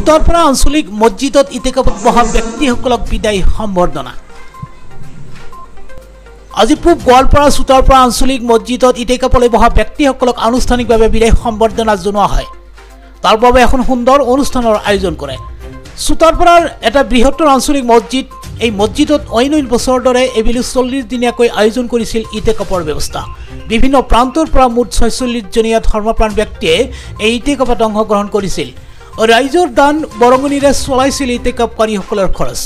সুতাৰপাড়া আঞ্চলিক মছজিদত ইতিকাফত বহা ব্যক্তিসকলক বিদায় সম্বৰ্ধনা। আজি পূব গোৱালপাৰা সুতাৰপাড়া আঞ্চলিক মছজিদত ইতিকাফলৈ বহা ব্যক্তিসকলক আনুষ্ঠানিকভাৱে বিদায় সম্বৰ্ধনা জনোৱা হয়। তাৰ বাবে এখন সুন্দৰ অনুষ্ঠানৰ আয়োজন কৰে। সুতাৰপাড়াৰ এটা বৃহত্তৰ আঞ্চলিক মছজিদ, এই মছজিদত অইন বছৰৰ দৰে এবেলি 40 দিনীয়াকৈ আয়োজন কৰিছিল ইতিকাফৰ ব্যৱস্থা। বিভিন্ন প্ৰান্তৰ পৰা মুঠ 46জনীয়া ধৰ্মপ্ৰাণ ব্যক্তিয়ে এই ইতিকাফত অংশগ্ৰহণ কৰিছিল। ৰাইজৰ দান বৰঙণিৰে চলাইছিল ইতিকাফকাৰীসকলৰ খৰচ।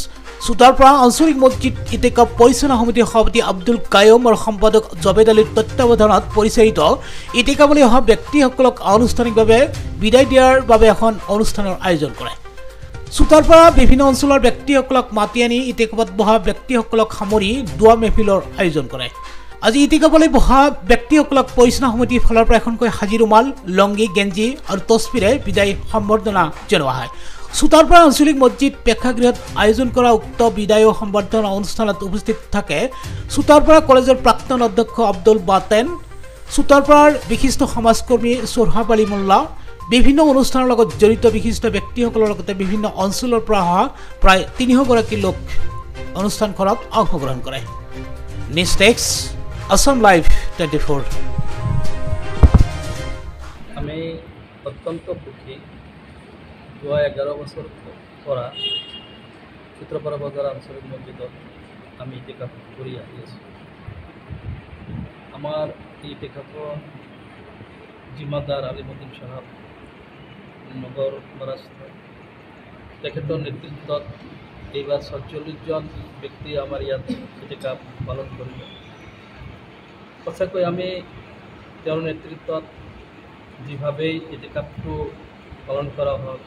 সুতাৰপাড়া আঞ্চলিক মছজিদ ইতিকাফ পৰিচালনা সমিতিৰ সভাপতি আব্দুল কায়ুম আৰু সম্পাদক জবেদ আলীৰ তত্ত্বাৱধানত পৰিচালিত ইতিকাফলৈ অহা ব্যক্তিসকলক আনুষ্ঠানিকভাৱে বিদায় দিয়াৰ বাবে এখন অনুষ্ঠানৰ আয়োজন কৰে। সুতাৰপাড়া বিভিন্ন অঞ্চলৰ ব্যক্তিসকলক মাতি আনি ইতিকাফত বহা ব্যক্তিসকলক সামৰি দোৱা মেহফিলৰ আয়োজন কৰে। আজি ইতিকাফলৈ বহা ব্যক্তিসকলক পৰিচালনা সমিতিৰ ফালৰ পৰা এখনকৈ হাজি ৰুমাল, লংগী, গেঞ্জি আৰু তছবিৰে বিদায় সম্বৰ্ধনা জনোৱা হয়। সুতাৰপাড়া আঞ্চলিক মছজিদ প্ৰেক্ষাগৃহত আয়োজন কৰা উক্ত বিদায় সম্বৰ্ধনা অনুষ্ঠানত উপস্থিত থাকে সুতাৰপাড়া কলেজৰ প্ৰাক্তন অধ্যক্ষ আব্দুল বাতেন, সুতাৰপাড়াৰ বিশিষ্ট সমাজকৰ্মী সোহাব আলী মোল্লা, বিভিন্ন অনুষ্ঠানৰ লগত জড়িত বিশিষ্ট ব্যক্তিসকলৰ লগতে বিভিন্ন অঞ্চলৰ পৰা অহা প্ৰায় 300 গৰাকী লোক অনুষ্ঠানখনত অংশগ্ৰহণ কৰে। News desk, Assam live 24। আমি অত্যন্ত সুখী। 11 বছৰ পৰা সূত্ৰপাৰা বজাৰ আঞ্চলিক মছজিদত আমি ইতিকাফ কৰি আহি আছোঁ। আমাৰ এই ইতিকাফৰ জিম্মাদাৰ আলিমুদ্দিন সাহেব নগৰ মহাৰাষ্ট্ৰ, তেখেতৰ নেতৃত্বত এইবাৰ 46জন ব্যক্তি আমাৰ ইয়াত ইতিকাফ পালন কৰিব। সঁচাকৈ আমি তেওঁৰ নেতৃত্বত যিভাৱেই ইতিকাফটো পালন কৰা হয়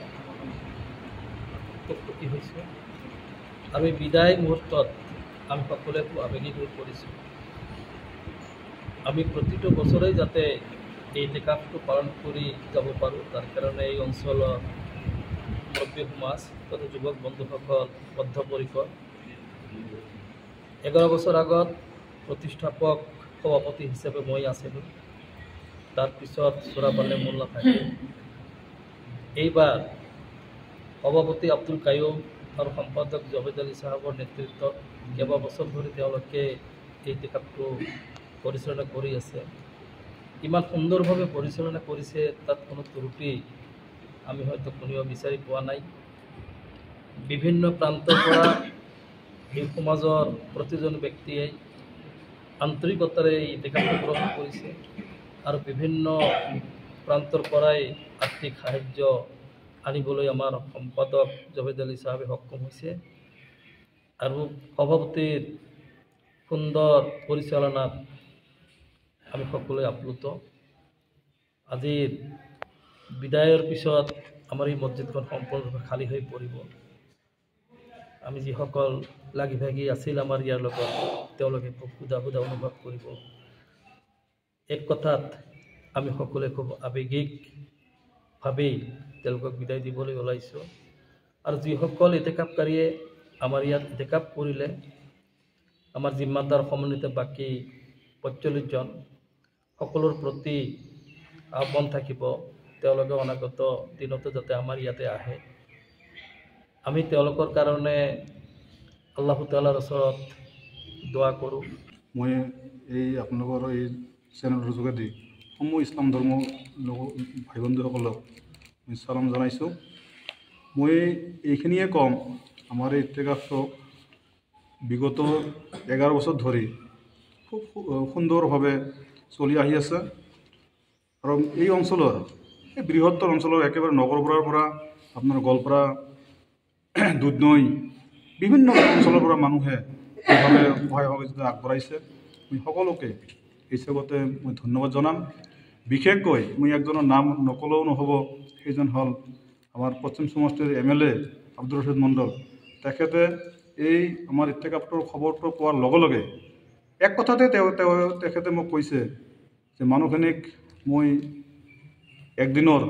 খুব সুখী হৈছোঁ। আমি বিদায় মুহূৰ্তত আমি সকলোৱে খুব আৱেগিক হৈ পৰিছোঁ। আমি প্ৰতিটো বছৰেই যাতে এই ইতিকাফটো পালন কৰি যাব পাৰোঁ, তাৰ কাৰণে এই অঞ্চলৰ মুৰব্বী সমাজ তথা যুৱক বন্ধুসকল বদ্ধপৰিকৰ। 11 বছৰ আগত প্ৰতিষ্ঠাপক সভাপতি হিচাপে মই আছিলোঁ, তাৰপিছত সোহাব আলী মোল্লা থাকে। এইবাৰ সভাপতি আব্দুল কায়ুম আৰু সম্পাদক জবেদ আলী সাহেবৰ নেতৃত্বত কেইবাবছৰ ধৰি তেওঁলোকে এই ইতিকাফটো পৰিচালনা কৰি আছে। ইমান সুন্দৰভাৱে পৰিচালনা কৰিছে, তাত কোনো ত্ৰুটি আমি হয়তো কোনেও বিচাৰি পোৱা নাই। বিভিন্ন প্ৰান্তৰ পৰা এই সমাজৰ প্ৰতিজন ব্যক্তিয়ে আন্তৰিকতাৰে এই ইতিকাফটো গ্ৰহণ কৰিছে আৰু বিভিন্ন প্ৰান্তৰ পৰাই আৰ্থিক সাহায্য আনিবলৈ আমাৰ সম্পাদক জবেদ আলী সাহেবে সক্ষম হৈছে আৰু সভাপতিৰ সুন্দৰ পৰিচালনাত আমি সকলোৱে আপ্লুত। আজিৰ বিদায়ৰ পিছত আমাৰ এই মছজিদখন সম্পূৰ্ণৰূপে খালী হৈ পৰিব। আমি যিসকল লাগি ভাগি আছিল আমাৰ ইয়াৰ লগত, তেওঁলোকে খুব ক্ষুধা অনুভৱ কৰিব। এক কথাত আমি সকলোৱে খুব আৱেগিকভাৱেই তেওঁলোকক বিদায় দিবলৈ ওলাইছোঁ। আৰু যিসকল ইতিকাফকাৰীয়ে আমাৰ ইয়াত ইতিকাফ কৰিলে, আমাৰ জিম্মাদাৰ সমন্বিত বাকী 45জন, সকলোৰ প্ৰতি আহ্বান থাকিব তেওঁলোকে অনাগত দিনতো যাতে আমাৰ ইয়াতে আহে। আমি তেওঁলোকৰ কাৰণে আল্লাহ তাআলাৰ ওচৰত দোৱা কৰোঁ। মই এই আপোনালোকৰ এই চেনেলৰ যোগেদি সমূহ ইছলাম ধৰ্ম ভাই বন্ধুসকলক মই চালাম জনাইছোঁ। মই এইখিনিয়ে ক'ম, আমাৰ এই ইতিকাফটো বিগত 11 বছৰ ধৰি খুব সুন্দৰভাৱে চলি আহি আছে আৰু এই অঞ্চলৰ, এই বৃহত্তৰ অঞ্চলৰ একেবাৰে নগৰপাৰাৰ পৰা আপোনাৰ গোৱালপাৰা, দুধনৈ, বিভিন্ন অঞ্চলৰ পৰা মানুহে এইভাৱে সহায় সহযোগিতা আগবঢ়াইছে। মই সকলোকে এই হিচাপতে মই ধন্যবাদ জনাম। বিশেষকৈ মই একজনৰ নাম নকলেও নহ'ব, সেইজন হ'ল আমাৰ পশ্চিম সমষ্টিৰ MLA আব্দুল ৰছিদ মণ্ডল। তেখেতে এই আমাৰ ইতিকাফটোৰ খবৰটো পোৱাৰ লগে লগে এক কথাতে তেখেতে মোক কৈছে যে মানুহখিনিক মই একদিনৰ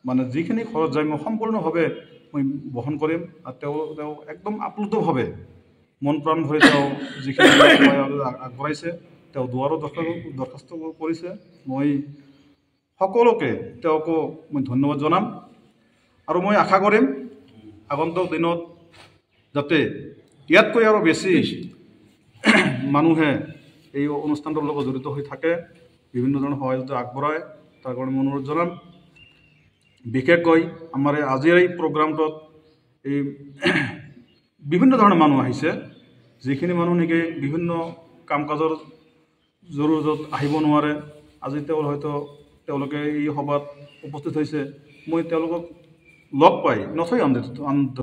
মানে যিখিনি খৰচ যায় মই সম্পূৰ্ণভাৱে মই বহন কৰিম। আৰু তেওঁ একদম আপ্লুতভাৱে মন প্ৰাণ ভৰি তেওঁ যিখিনি আগবঢ়াইছে, তেওঁ দুৱাৰো দৰখাস্ত কৰিছে। মই সকলোকে তেওঁকো মই ধন্যবাদ জনাম। আৰু মই আশা কৰিম আগন্তুক দিনত যাতে ইয়াতকৈ আৰু বেছি মানুহে এই অনুষ্ঠানটোৰ লগত জড়িত হৈ থাকে, বিভিন্ন ধৰণৰ সহায় আগবঢ়ায়, তাৰ কাৰণে মই অনুৰোধ জনাম। বিশেষকৈ আমাৰ আজিৰ এই প্ৰগ্ৰামটোত এই বিভিন্ন ধৰণৰ মানুহ আহিছে, যিখিনি মানুহ নেকি বিভিন্ন কাম কাজৰ জৰুৰত আহিব নোৱাৰে, আজি তেওঁলোকে এই সভাত উপস্থিত হৈছে। মই তেওঁলোকক লগ পাই নথৈ আনন্দিত